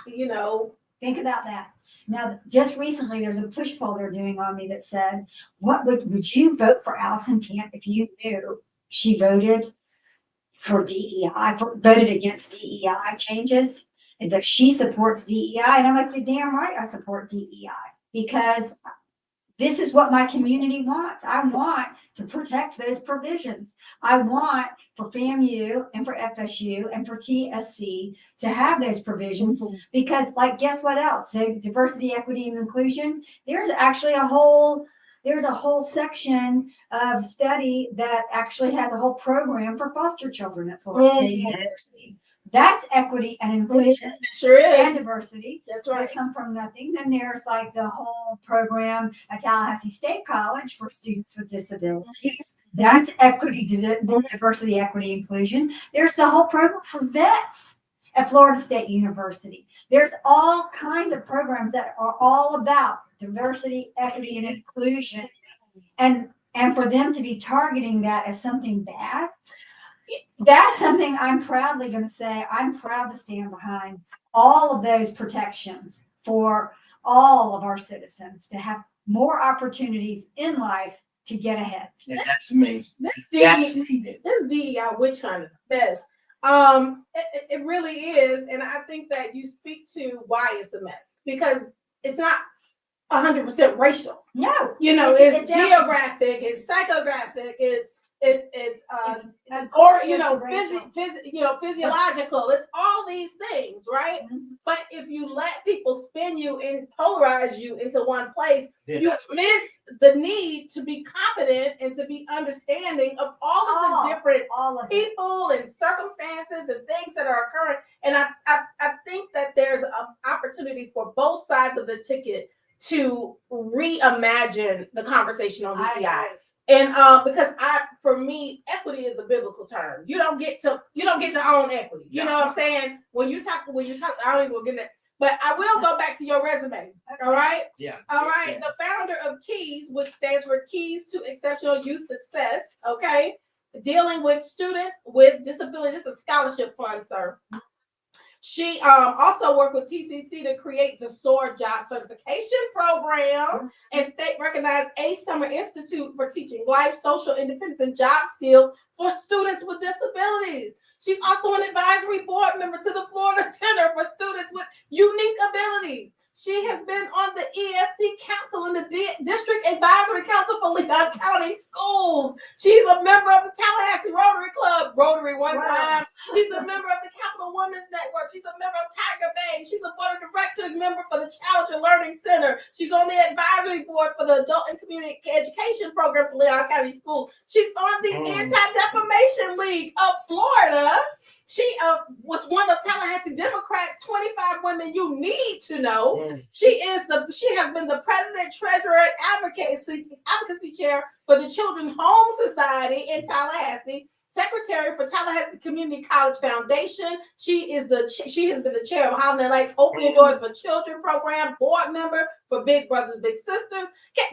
you know, Think about that. Now, just recently, there's a push poll they're doing on me that said, "What would you vote for Allison Tant if you knew she voted for DEI, voted against DEI changes, and that she supports DEI?" And I'm like, "You're damn right, I support DEI because this is what my community wants. I want to protect those provisions. I want for FAMU and for FSU and for TSC to have those provisions because, like, guess what else? So diversity, equity, and inclusion. There's actually a whole section of study that actually has a whole program for foster children at Florida State University. That's equity and inclusion it sure and is. diversity. That's They right. come from nothing. Then there's like the whole program at Tallahassee State College for students with disabilities. That's equity, diversity, equity, inclusion. There's the whole program for vets at Florida State University. There's all kinds of programs that are all about diversity, equity, and inclusion. And for them to be targeting that as something bad, that's something I'm proudly going to say. I'm proud to stand behind all of those protections for all of our citizens to have more opportunities in life to get ahead. And that's amazing. That's That's needed. this DEI witch hunt is the best. It really is, and I think that you speak to why it's a mess because it's not 100% racial. No, You know, It's- it's it's geographic, it's psychographic, it's or, you know, physiological. It's all these things, right? But if you let people spin you and polarize you into one place, Then you that's what- miss the need to be competent and to be understanding of all of the different all of it. people and circumstances and things that are occurring. And I think that there's an opportunity for both sides of the ticket to reimagine the conversation on I DEI. agree. And because for me, equity is a biblical term. You don't get to own equity. You know what I'm saying? When you talk, I don't even get that. But I will go back to your resume. All right. Yeah. All right. Yeah. The founder of Keys, which stands for Keys to Exceptional Youth Success. Okay. Dealing with students with disability. This is a scholarship fund, sir. She also worked with TCC to create the SOAR Job Certification Program and state-recognized ACE Summer Institute for teaching life, social independence, and job skills for students with disabilities. She's also an advisory board member to the Florida Center for Students with Unique Abilities. She has been on the ESC Council and the District Advisory Council for Leon County Schools. She's a member of the Tallahassee Rotary Club, Rotary one time. She's a member of the Capital Women's Network. She's a member of Tiger Bay. She's a board of directors member for the Challenge and Learning Center. She's on the advisory board for the Adult and Community Education Program for Leon County Schools. She's on the Anti-Defamation League of Florida. She was one of Tallahassee Democrats' 25 women you need to know. She has been the president, treasurer, and advocacy chair for the Children's Home Society in Tallahassee, secretary for Tallahassee Community College Foundation. She has been the chair of Holiday Lights Opening Doors for Children program, board member for Big Brothers Big Sisters.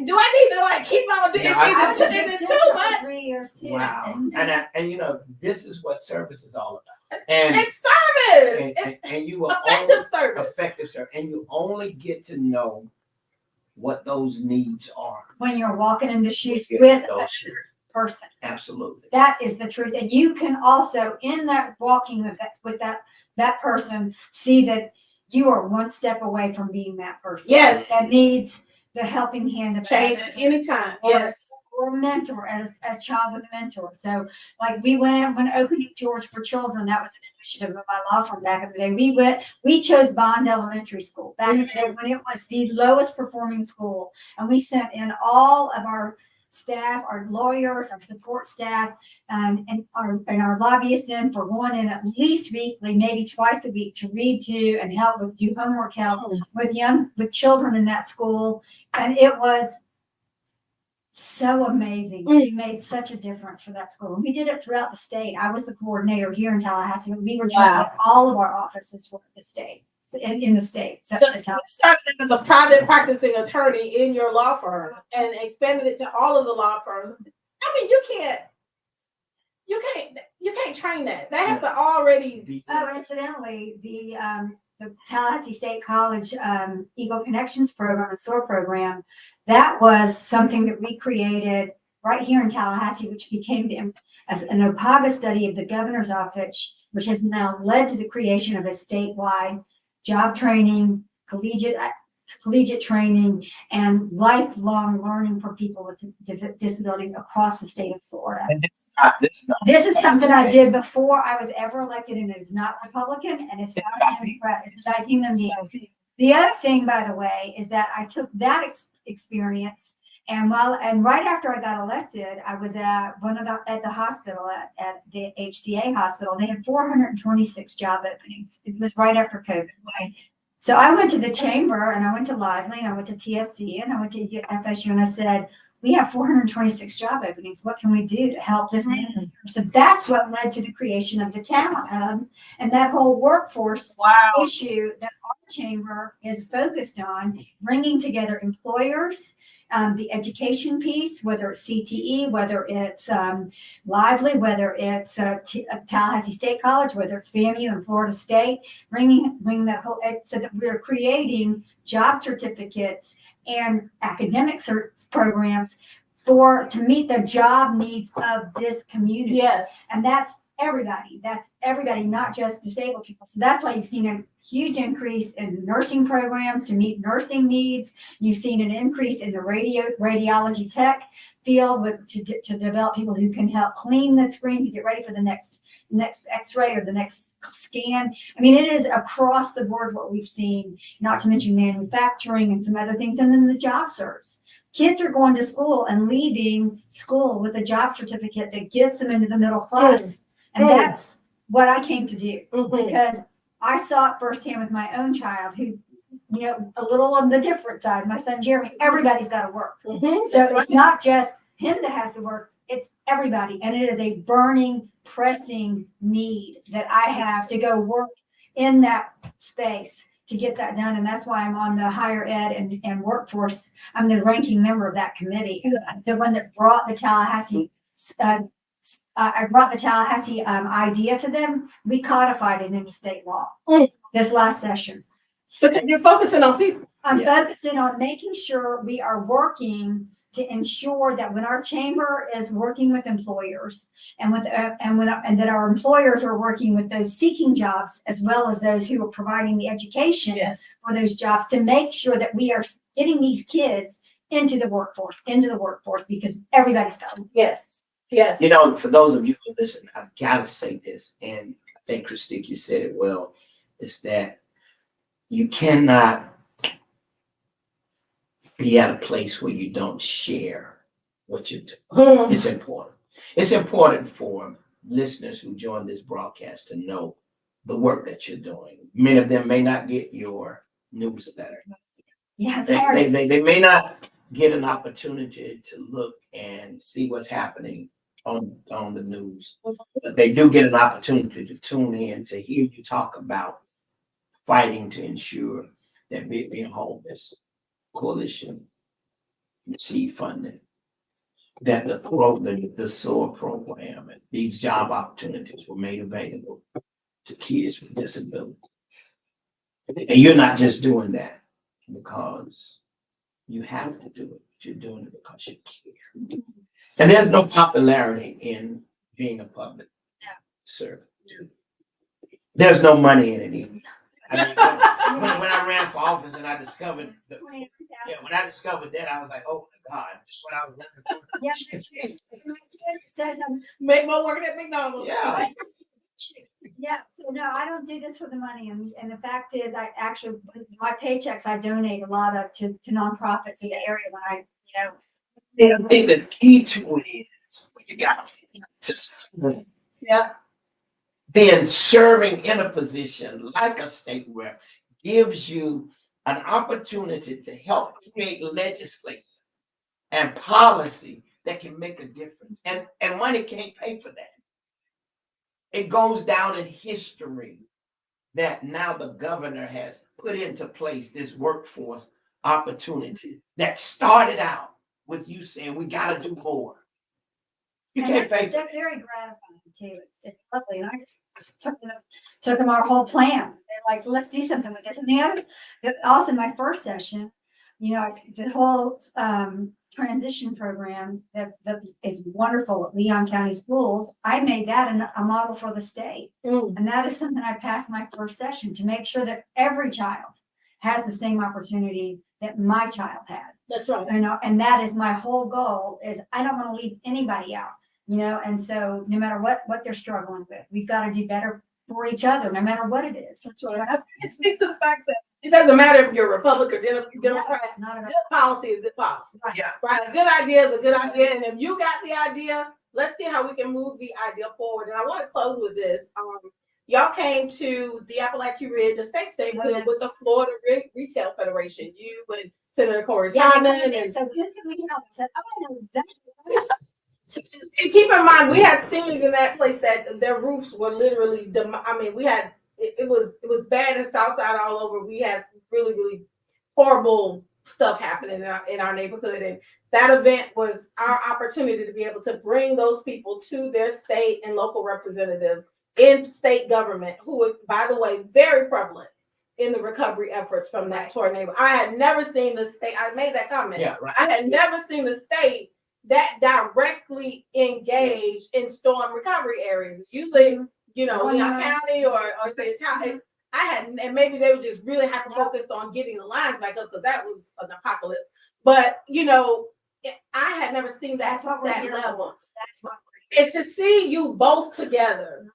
Do I need to keep on doing? Is it too much? 3 years too. Wow. And you know, this is what service is all about. And It's service. and you will Effective service. effective service, and you only get to know what those needs are. When you're walking in the shoes Yeah, with those a shoes. person. Absolutely. That is the truth. And you can also, in that walking with that person, see that you are one step away from being that person. Yes. That needs the helping hand of Change others. at any time. Or- Yes. Or a mentor, as a child with a mentor. So, like, we went opening doors for children. That was an initiative of my law firm back in the day. We chose Bond Elementary School back in the day when it was the lowest performing school, and we sent in all of our staff, our lawyers, our support staff, and our lobbyists in for going in at least weekly, maybe twice a week to read to and help with do homework help with children in that school. And it was so amazing. We made such a difference for that school. We did it throughout the state. I was the coordinator here in Tallahassee. We were doing it at all of our offices for the state, in the state. So So you started as a private practicing attorney in your law firm and expanded it to all of the law firms. I mean, you can't train that. That has to already. Oh, incidentally, the Tallahassee State College Eagle Connections program, the SOAR program, that was something that we created right here in Tallahassee, which became as an OPAGA study of the governor's office, which has now led to the creation of a statewide job training, collegiate training, and lifelong learning for people with disabilities across the state of Florida. And This is something I did before I was ever elected, and it is not Republican, and it's not a Democrat. It's about human beings. The other thing, by the way, is that I took that experience, and right after I got elected, I was at at the hospital at the HCA hospital. They had 426 job openings. It was right after COVID. Right? So I went to the chamber, and I went to Lively, and I went to TSC, and I went to FSU, and I said, we have 426 job openings. What can we do to help this? So that's what led to the creation of the Talent Hub and that whole workforce issue that our chamber is focused on, bringing together employers, the education piece, whether it's CTE, whether it's Lively, whether it's Tallahassee State College, whether it's FAMU and Florida State, bring that whole, so that we're creating job certificates and academic programs to meet the job needs of this community. Yes. And that's everybody, not just disabled people. So that's why you've seen a huge increase in nursing programs to meet nursing needs. You've seen an increase in the radiology tech field to develop people who can help clean the screens to get ready for the next x-ray or the next scan. I mean, it is across the board what we've seen, not to mention manufacturing and some other things. And then the job certs. Kids are going to school and leaving school with a job certificate that gets them into the middle class. And that's what I came to do, because I saw it firsthand with my own child, who's, a little on the different side. My son, Jeremy, everybody's got to work. So it's not just him that has to work, it's everybody. And it is a burning, pressing need that I have to go work in that space to get that done. And that's why I'm on the higher ed and workforce. I'm the ranking member of that committee. The one that brought the Tallahassee I brought the Tallahassee idea to them. We codified it into state law this last session. Because you're focusing on people. I'm focusing on making sure we are working to ensure that when our chamber is working with employers and that our employers are working with those seeking jobs as well as those who are providing the education for those jobs, to make sure that we are getting these kids into the workforce, because everybody's got them. Yes. For those of you who listen, I've got to say this, and I think, Christique, you said it well, is that you cannot be at a place where you don't share what you do. It's important. It's important for listeners who join this broadcast to know the work that you're doing. Many of them may not get your newsletter. Yeah, it's hard. They may not get an opportunity to look and see what's happening on the news, but they do get an opportunity to tune in to hear you talk about fighting to ensure that Vivian Homeless Coalition receive funding, that the SOAR program and these job opportunities were made available to kids with disabilities. And you're not just doing that because you have to do it, but you're doing it because you care. And there's no popularity in being a public servant. There's no money in it either. I mean, when I ran for office and I discovered when I discovered that, I was like, oh my God, that's what I was looking for. Says make more work at McDonald's. Yeah. Yeah, so no, I don't do this for the money, and the fact is, I actually, my paychecks I donate a lot of to nonprofits in the area when I I think the key to it is when you got to Yeah. then serving in a position like a state rep gives you an opportunity to help create legislation and policy that can make a difference. And money can't pay for that. It goes down in history that now the governor has put into place this workforce opportunity that started out with you saying we got to do more. You And can't pay for that's that. very gratifying too. It's lovely. And I just took them our whole plan. They're like, let's do something with this. And also my first session, the whole transition program that is wonderful at Leon County Schools, I made that a model for the state. And that is something I passed my first session to make sure that every child has the same opportunity that my child had. That's right. And that is my whole goal is I don't want to leave anybody out, and so no matter what they're struggling with, we've got to do better for each other, no matter what it is. That's right. I think it speaks to the fact that it doesn't matter if you're Republican or Democrat. Not at all. Good policy is good policy. Right. Yeah. Right. A good idea is a good idea. And if you got the idea, let's see how we can move the idea forward. And I want to close with this. Y'all came to the Appalachian Ridge Estate Neighborhood with the Florida Retail Federation. You and Senator Corey Simon. And So who can we help? I said, I know exactly. And keep in mind, we had seniors in that place that their roofs were literally. We had it was bad in Southside all over. We had really, really horrible stuff happening in our neighborhood, and that event was our opportunity to be able to bring those people to their state and local representatives in state government, who was, by the way, very prevalent in the recovery efforts from that tornado. I had never seen the state. I made that comment. Yeah, right. I had never seen the state that directly engaged in storm recovery areas. It's usually, Leon County or say Italian. I hadn't, and maybe they were just really hyper focused on getting the lines back up because that was an apocalypse. But I had never seen that level. That's what. And to see you both together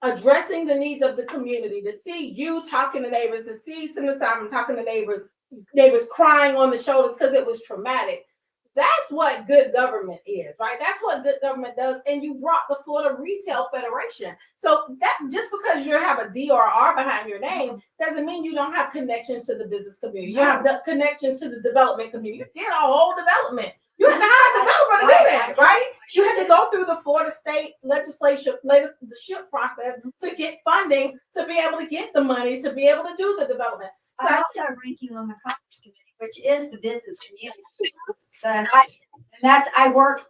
addressing the needs of the community, to see you talking to neighbors, to see Senator Simon talking to neighbors crying on the shoulders because it was traumatic. That's what good government is, right? That's what good government does. And you brought the Florida Retail Federation. So that just because you have a DRR behind your name doesn't mean you don't have connections to the business community. You have the connections to the development community. You did a whole development. You had to hire a developer to do that, right? You had to go through the Florida state legislative process to get funding, to be able to get the monies, to be able to do the development. So I'm also ranking on the Commerce Committee, which is the business community. So I work,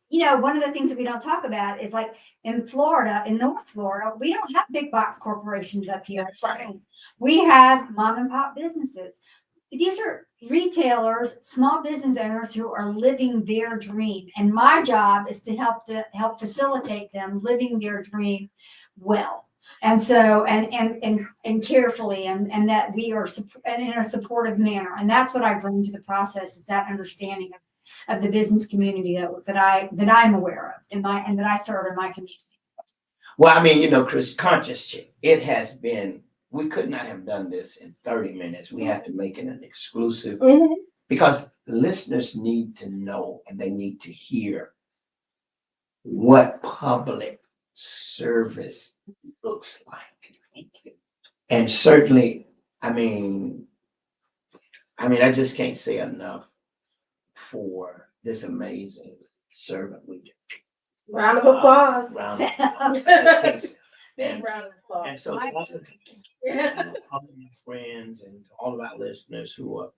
one of the things that we don't talk about is like in Florida, in North Florida, we don't have big box corporations up here. That's right. We have mom and pop businesses. These are retailers, small business owners who are living their dream. And my job is to help facilitate them living their dream well. And so, and carefully, and that we are in a supportive manner. And that's what I bring to the process, is that understanding of the business community that I'm aware of and that I serve in my community. Well, Chris, conscious chick, it has been, we could not have done this in 30 minutes. We have to make it an exclusive because listeners need to know and they need to hear what public service looks like. And certainly, I I just can't say enough for this amazing servant we do. Round of applause. Round of applause. Big round of applause. And so to all of my friends and to all of our listeners who are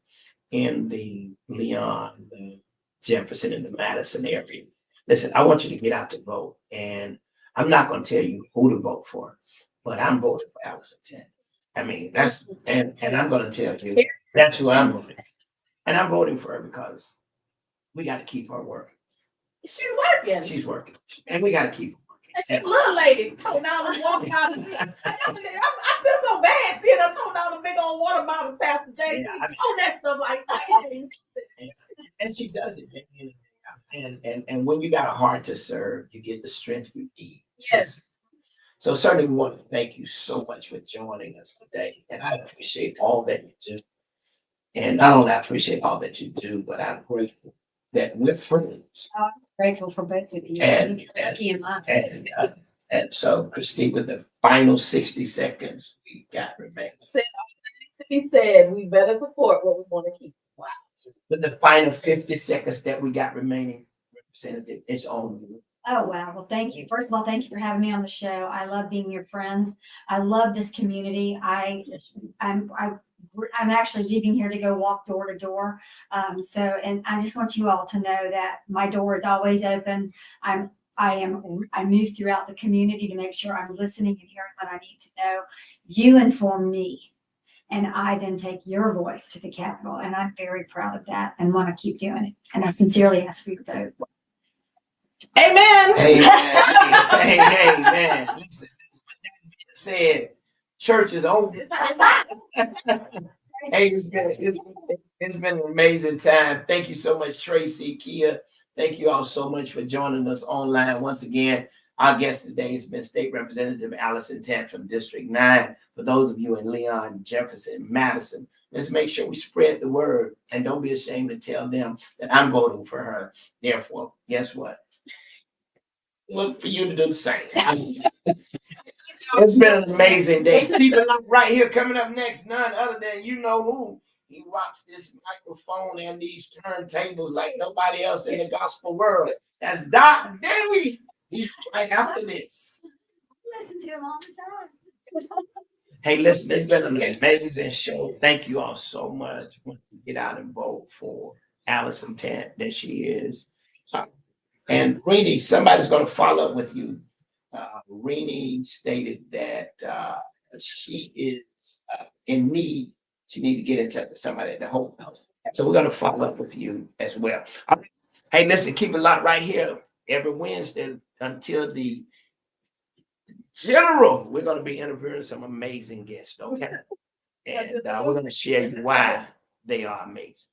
in the Leon, the Jefferson, and the Madison area, listen, I want you to get out to vote. And I'm not going to tell you who to vote for, but I'm voting for Allison Tennant. That's, and I'm going to tell you, that's who I'm voting for. And I'm voting for her because we got to keep her working. She's working. She's working. And we got to keep her working. And she's a little lady, toting down the water bottles. I feel so bad seeing her toting down the big old water bottles past the James. Yeah, She told that stuff like and she does it. And when you got a heart to serve, you get the strength you need. Yes. So certainly we want to thank you so much for joining us today. And I appreciate all that you do. And not only I appreciate all that you do, but I'm grateful that we're friends. Grateful for both of you. And- You're lucky in my And so, Christine, with the final 60 seconds we got remaining. He said we better support what we want to keep. Wow. With the final 50 seconds that we got remaining, Representative, it's on you. Oh, wow. Well, thank you. First of all, thank you for having me on the show. I love being your friends. I love this community. I'm actually leaving here to go walk door to door. And I just want you all to know that my door is always open. I move throughout the community to make sure I'm listening and hearing what I need to know. You inform me, and I then take your voice to the Capitol, and I'm very proud of that and want to keep doing it. And I sincerely ask for your vote. Amen. Hey, man. Listen, said church is over. Hey, it's been an amazing time. Thank you so much, Tracy, Kia. Thank you all so much for joining us online. Once again, our guest today has been State Representative Allison Tent from District 9. For those of you in Leon, Jefferson, Madison, let's make sure we spread the word and don't be ashamed to tell them that I'm voting for her. Therefore, guess what? Look for you to do the same. It's been an amazing day. Keep it locked right here. Coming up next, none other than you know who. He rocks this microphone and these turntables like nobody else in the gospel world. That's Doc Daly. He's right after this. Listen to him all the time. Hey, listen, it's been an amazing show. Thank you all so much. Get out and vote for Allison Tent, that she is. And Renee, somebody's going to follow up with you. Renee stated that she is in need. She needs to get in touch with somebody at the Hope House. So we're going to follow up with you as well. All right. Hey, listen, keep it locked right here every Wednesday until the general. We're going to be interviewing some amazing guests, okay? And we're going to share why they are amazing.